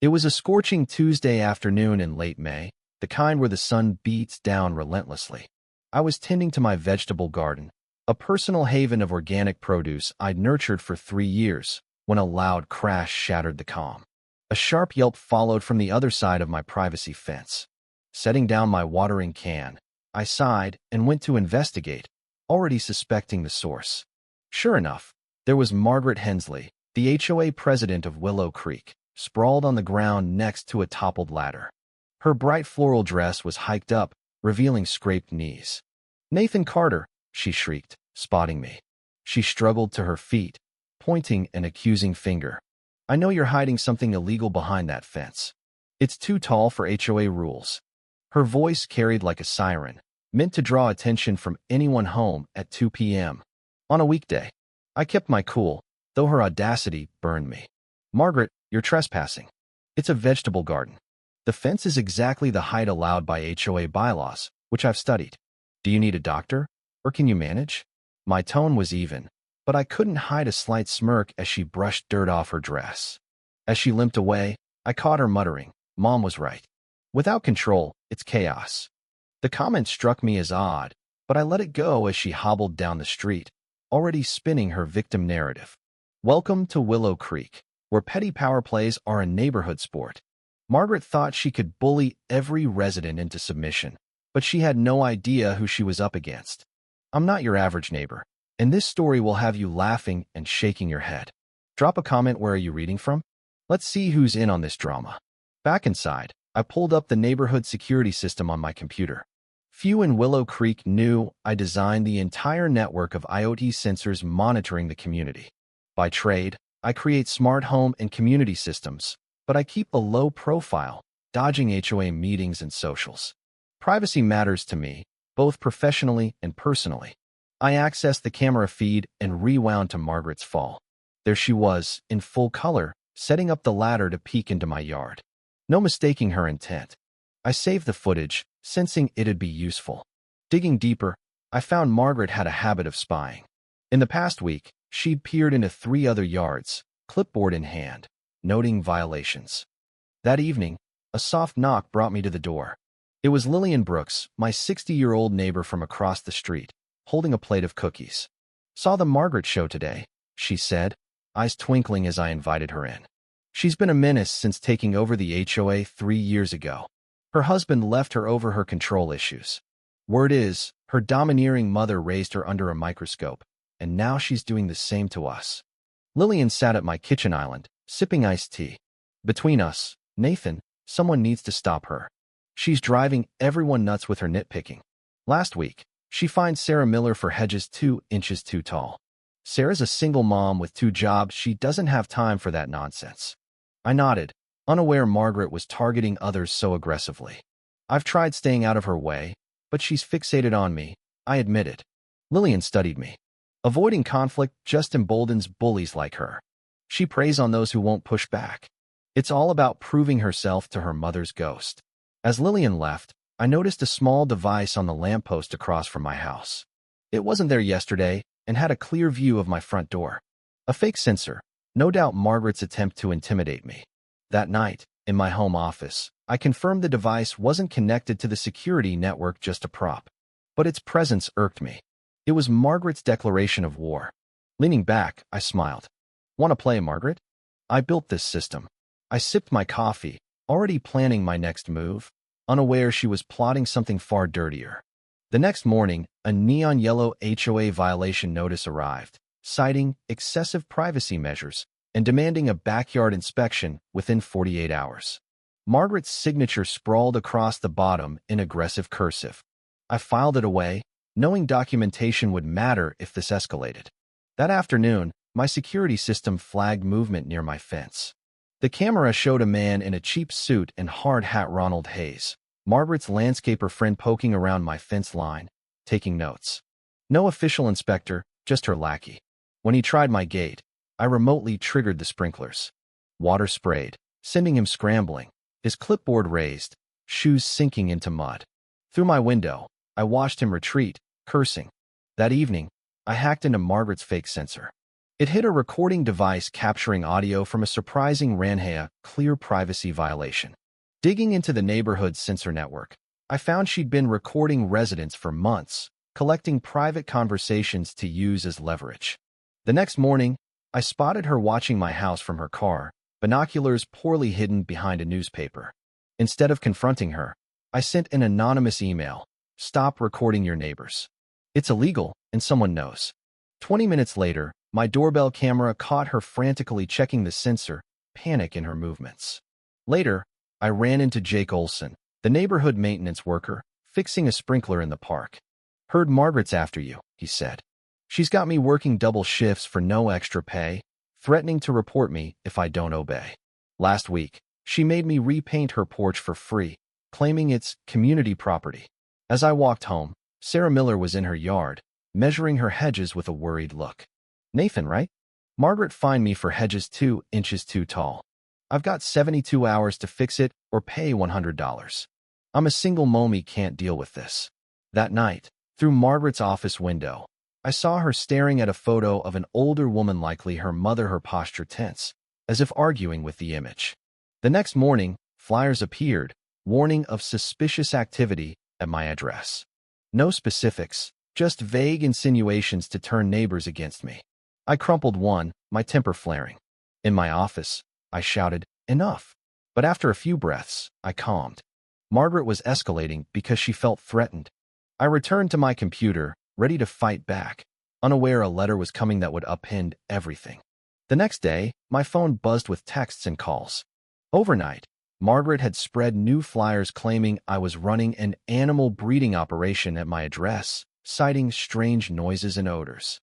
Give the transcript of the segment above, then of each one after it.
It was a scorching Tuesday afternoon in late May, the kind where the sun beats down relentlessly. I was tending to my vegetable garden, a personal haven of organic produce I'd nurtured for 3 years, when a loud crash shattered the calm. A sharp yelp followed from the other side of my privacy fence. Setting down my watering can, I sighed and went to investigate, already suspecting the source. Sure enough, there was Margaret Hensley, the HOA president of Willow Creek, sprawled on the ground next to a toppled ladder. Her bright floral dress was hiked up, revealing scraped knees. "Nathan Carter," she shrieked, spotting me. She struggled to her feet, pointing an accusing finger. "I know you're hiding something illegal behind that fence. It's too tall for HOA rules." Her voice carried like a siren, meant to draw attention from anyone home at 2 p.m. on a weekday. I kept my cool, though her audacity burned me. "Margaret, you're trespassing. It's a vegetable garden. The fence is exactly the height allowed by HOA bylaws, which I've studied. Do you need a doctor, or can you manage?" My tone was even, but I couldn't hide a slight smirk as she brushed dirt off her dress. As she limped away, I caught her muttering, "Mom was right. Without control, it's chaos." The comment struck me as odd, but I let it go as she hobbled down the street, already spinning her victim narrative. Welcome to Willow Creek, where petty power plays are a neighborhood sport. Margaret thought she could bully every resident into submission, but she had no idea who she was up against. I'm not your average neighbor, and this story will have you laughing and shaking your head. Drop a comment. Where are you reading from? Let's see who's in on this drama. Back inside, I pulled up the neighborhood security system on my computer. Few in Willow Creek knew I designed the entire network of IoT sensors monitoring the community. By trade, I create smart home and community systems, but I keep a low profile, dodging HOA meetings and socials. Privacy matters to me, both professionally and personally. I accessed the camera feed and rewound to Margaret's fall. There she was, in full color, setting up the ladder to peek into my yard. No mistaking her intent. I saved the footage, sensing it'd be useful. Digging deeper, I found Margaret had a habit of spying. In the past week, she'd peered into 3 other yards, clipboard in hand, noting violations. That evening, a soft knock brought me to the door. It was Lillian Brooks, my 60-year-old neighbor from across the street, holding a plate of cookies. "Saw the Margaret show today," she said, eyes twinkling as I invited her in. She's been a menace since taking over the HOA 3 years ago. Her husband left her over her control issues. Word is, her domineering mother raised her under a microscope, and now she's doing the same to us. Lillian sat at my kitchen island, sipping iced tea. "Between us, Nathan, someone needs to stop her. She's driving everyone nuts with her nitpicking. Last week, she fined Sarah Miller for hedges 2 inches too tall. Sarah's a single mom with 2 jobs. She doesn't have time for that nonsense." I nodded, unaware Margaret was targeting others so aggressively. I've tried staying out of her way, but she's fixated on me, I admitted. Lillian studied me. Avoiding conflict just emboldens bullies like her. She preys on those who won't push back. It's all about proving herself to her mother's ghost. As Lillian left, I noticed a small device on the lamppost across from my house. It wasn't there yesterday and had a clear view of my front door. A fake sensor, no doubt Margaret's attempt to intimidate me. That night, in my home office, I confirmed the device wasn't connected to the security network, just a prop. But its presence irked me. It was Margaret's declaration of war. Leaning back, I smiled. "Want to play, Margaret? I built this system." I sipped my coffee, already planning my next move, unaware she was plotting something far dirtier. The next morning, a neon yellow HOA violation notice arrived, citing excessive privacy measures and demanding a backyard inspection within 48 hours. Margaret's signature sprawled across the bottom in aggressive cursive. I filed it away, knowing documentation would matter if this escalated. That afternoon, my security system flagged movement near my fence. The camera showed a man in a cheap suit and hard hat, Ronald Hayes, Margaret's landscaper friend, poking around my fence line, taking notes. No official inspector, just her lackey. When he tried my gate, I remotely triggered the sprinklers. Water sprayed, sending him scrambling, his clipboard raised, shoes sinking into mud. Through my window, I watched him retreat, cursing. That evening, I hacked into Margaret's fake sensor. It hid a recording device capturing audio from a surprising Ranhea clear privacy violation. Digging into the neighborhood's sensor network, I found she'd been recording residents for months, collecting private conversations to use as leverage. The next morning, I spotted her watching my house from her car, binoculars poorly hidden behind a newspaper. Instead of confronting her, I sent an anonymous email. Stop recording your neighbors. It's illegal, and someone knows. 20 minutes later, my doorbell camera caught her frantically checking the sensor, panic in her movements. Later, I ran into Jake Olson, the neighborhood maintenance worker, fixing a sprinkler in the park. Heard Margaret's after you, he said. She's got me working double shifts for no extra pay, threatening to report me if I don't obey. Last week, she made me repaint her porch for free, claiming it's community property. As I walked home, Sarah Miller was in her yard, measuring her hedges with a worried look. Nathan, right? Margaret fined me for hedges 2 inches too tall. I've got 72 hours to fix it or pay $100. I'm a single mommy, can't deal with this. That night, through Margaret's office window, I saw her staring at a photo of an older woman, likely her mother, her posture tense, as if arguing with the image. The next morning, flyers appeared, warning of suspicious activity at my address. No specifics, just vague insinuations to turn neighbors against me. I crumpled one, my temper flaring. In my office, I shouted, "Enough!" But after a few breaths, I calmed. Margaret was escalating because she felt threatened. I returned to my computer, ready to fight back, unaware a letter was coming that would upend everything. The next day, my phone buzzed with texts and calls. Overnight, Margaret had spread new flyers claiming I was running an animal breeding operation at my address, citing strange noises and odors.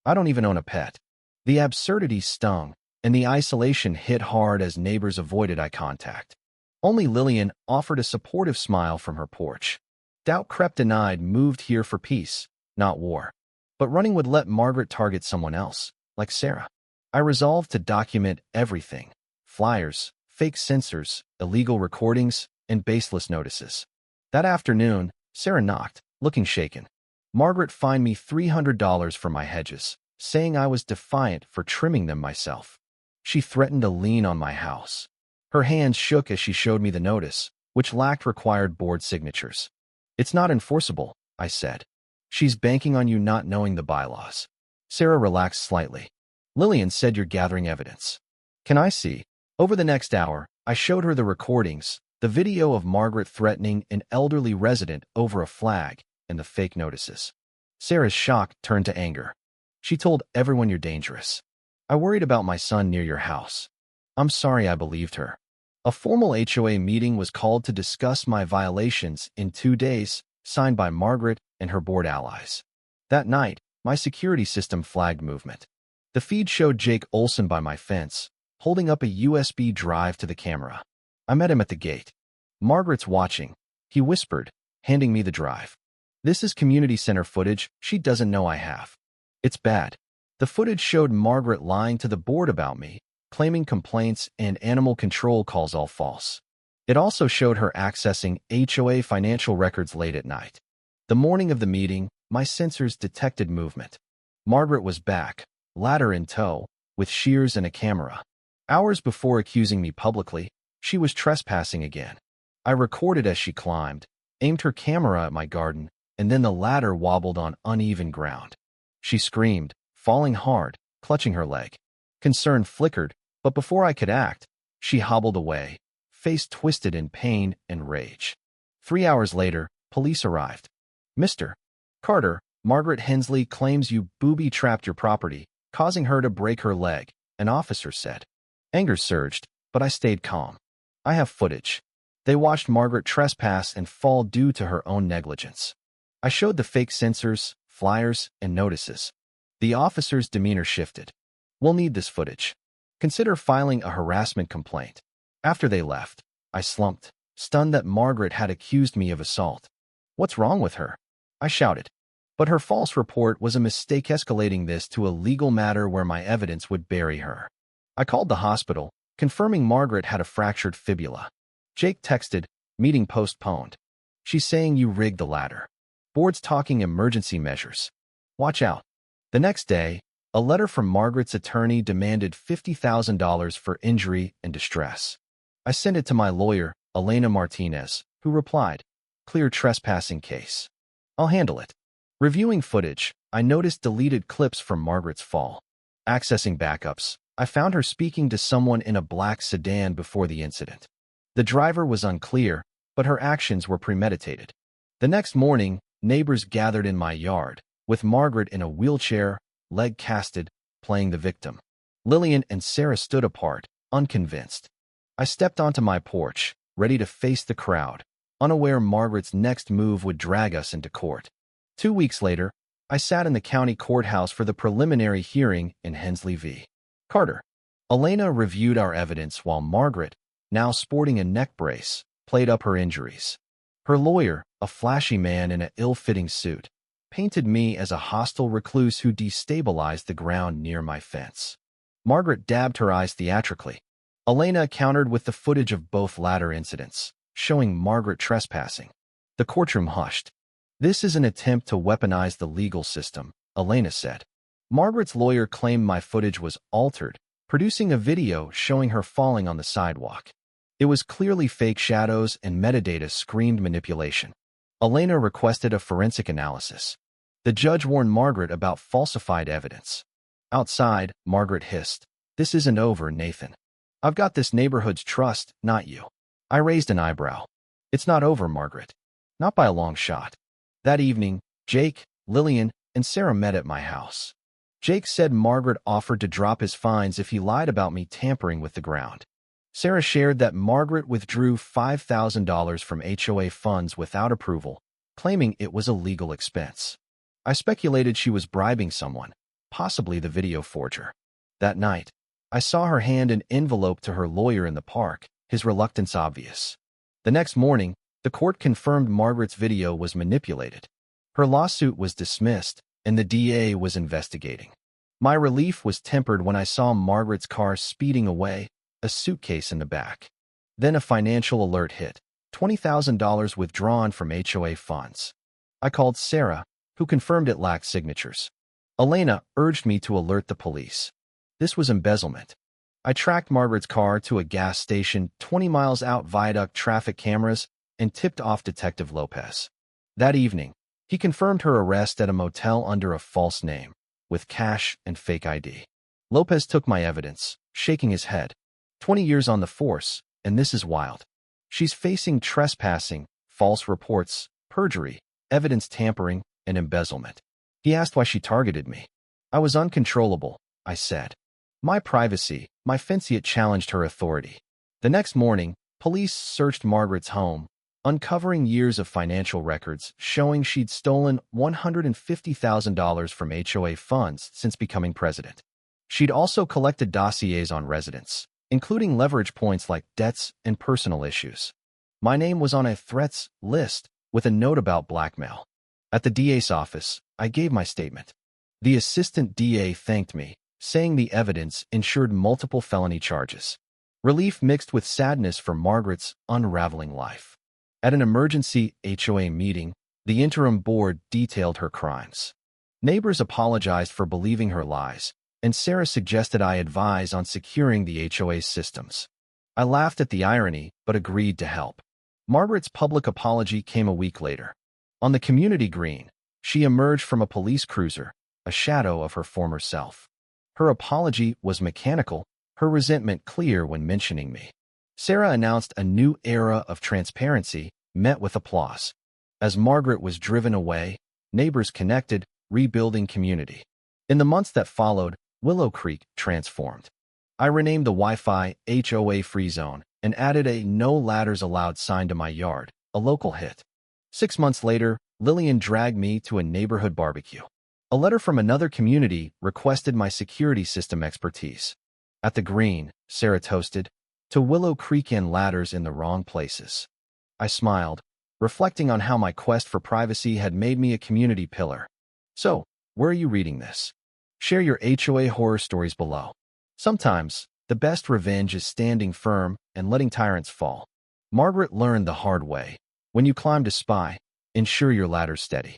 I don't even own a pet. The absurdity stung, and the isolation hit hard as neighbors avoided eye contact. Only Lillian offered a supportive smile from her porch. Doubt crept in. I'd moved here for peace, not war. But running would let Margaret target someone else, like Sarah. I resolved to document everything: flyers, fake sensors, illegal recordings, and baseless notices. That afternoon, Sarah knocked, looking shaken. Margaret fined me $300 for my hedges, saying I was defiant for trimming them myself. She threatened a lien on my house. Her hands shook as she showed me the notice, which lacked required board signatures. It's not enforceable, I said. She's banking on you not knowing the bylaws. Sarah relaxed slightly. Lillian said you're gathering evidence. Can I see? Over the next hour, I showed her the recordings, the video of Margaret threatening an elderly resident over a flag, and the fake notices. Sarah's shock turned to anger. She told everyone you're dangerous. I worried about my son near your house. I'm sorry I believed her. A formal HOA meeting was called to discuss my violations in 2 days, signed by Margaret and her board allies. That night, my security system flagged movement. The feed showed Jake Olson by my fence, holding up a USB drive to the camera. I met him at the gate. Margaret's watching, he whispered, handing me the drive. This is community center footage she doesn't know I have. It's bad. The footage showed Margaret lying to the board about me, claiming complaints and animal control calls all false. It also showed her accessing HOA financial records late at night. The morning of the meeting, my sensors detected movement. Margaret was back, ladder in tow, with shears and a camera. Hours before accusing me publicly, she was trespassing again. I recorded as she climbed, aimed her camera at my garden, and then the ladder wobbled on uneven ground. She screamed, falling hard, clutching her leg. Concern flickered, but before I could act, she hobbled away, face twisted in pain and rage. 3 hours later, police arrived. Mr. Carter, Margaret Hensley claims you booby-trapped your property, causing her to break her leg, an officer said. Anger surged, but I stayed calm. I have footage. They watched Margaret trespass and fall due to her own negligence. I showed the fake sensors, flyers, and notices. The officer's demeanor shifted. We'll need this footage. Consider filing a harassment complaint. After they left, I slumped, stunned that Margaret had accused me of assault. What's wrong with her? I shouted. But her false report was a mistake, escalating this to a legal matter where my evidence would bury her. I called the hospital, confirming Margaret had a fractured fibula. Jake texted, meeting postponed. She's saying you rigged the ladder. Board's talking emergency measures. Watch out. The next day, A letter from Margaret's attorney demanded $50,000 for injury and distress. I sent it to my lawyer, Elena Martinez, who replied, "Clear trespassing case. I'll handle it." Reviewing footage, I noticed deleted clips from Margaret's fall. Accessing backups, I found her speaking to someone in a black sedan before the incident. The driver was unclear, but her actions were premeditated. The next morning, neighbors gathered in my yard, with Margaret in a wheelchair, leg casted, playing the victim. Lillian and Sarah stood apart, unconvinced. I stepped onto my porch, ready to face the crowd, unaware Margaret's next move would drag us into court. 2 weeks later, I sat in the county courthouse for the preliminary hearing in Hensley v. Carter. Elena reviewed our evidence while Margaret, now sporting a neck brace, played up her injuries. Her lawyer, a flashy man in an ill-fitting suit, painted me as a hostile recluse who destabilized the ground near my fence. Margaret dabbed her eyes theatrically. Elena countered with the footage of both latter incidents, showing Margaret trespassing. The courtroom hushed. "This is an attempt to weaponize the legal system," Elena said. Margaret's lawyer claimed my footage was altered, producing a video showing her falling on the sidewalk. It was clearly fake shadows and metadata screamed manipulation. Elena requested a forensic analysis. The judge warned Margaret about falsified evidence. Outside, Margaret hissed, "This isn't over, Nathan. I've got this neighborhood's trust, not you." I raised an eyebrow. "It's not over, Margaret. Not by a long shot." That evening, Jake, Lillian, and Sarah met at my house. Jake said Margaret offered to drop his fines if he lied about me tampering with the ground. Sarah shared that Margaret withdrew $5,000 from HOA funds without approval, claiming it was a legal expense. I speculated she was bribing someone, possibly the video forger. That night, I saw her hand an envelope to her lawyer in the park, his reluctance obvious. The next morning, the court confirmed Margaret's video was manipulated. Her lawsuit was dismissed, and the DA was investigating. My relief was tempered when I saw Margaret's car speeding away, a suitcase in the back. Then a financial alert hit, $20,000 withdrawn from HOA funds. I called Sarah, who confirmed it lacked signatures. Elena urged me to alert the police. This was embezzlement. I tracked Margaret's car to a gas station 20 miles out viaduct traffic cameras and tipped off Detective Lopez. That evening, he confirmed her arrest at a motel under a false name, with cash and fake ID. Lopez took my evidence, shaking his head. 20 years on the force, and this is wild. She's facing trespassing, false reports, perjury, evidence tampering, and embezzlement. He asked why she targeted me. I was uncontrollable, I said. My privacy, my fanciet challenged her authority. The next morning, police searched Margaret's home, uncovering years of financial records showing she'd stolen $150,000 from HOA funds since becoming president. She'd also collected dossiers on residents, including leverage points like debts and personal issues. My name was on a threats list with a note about blackmail. At the DA's office, I gave my statement. The assistant DA thanked me, saying the evidence ensured multiple felony charges. Relief mixed with sadness for Margaret's unraveling life. At an emergency HOA meeting, the interim board detailed her crimes. Neighbors apologized for believing her lies, and Sarah suggested I advise on securing the HOA's systems. I laughed at the irony, but agreed to help. Margaret's public apology came a week later. On the community green, she emerged from a police cruiser, a shadow of her former self. Her apology was mechanical, her resentment clear when mentioning me. Sarah announced a new era of transparency, met with applause. As Margaret was driven away, neighbors connected, rebuilding community. In the months that followed, Willow Creek transformed. I renamed the Wi-Fi HOA free zone and added a "No Ladders Allowed" sign to my yard, a local hit. 6 months later, Lillian dragged me to a neighborhood barbecue. A letter from another community requested my security system expertise. At the green, Sarah toasted, "To Willow Creek and ladders in the wrong places." I smiled, reflecting on how my quest for privacy had made me a community pillar. So, where are you reading this? Share your HOA horror stories below. Sometimes, the best revenge is standing firm and letting tyrants fall. Margaret learned the hard way. When you climb to spy, ensure your ladder's steady.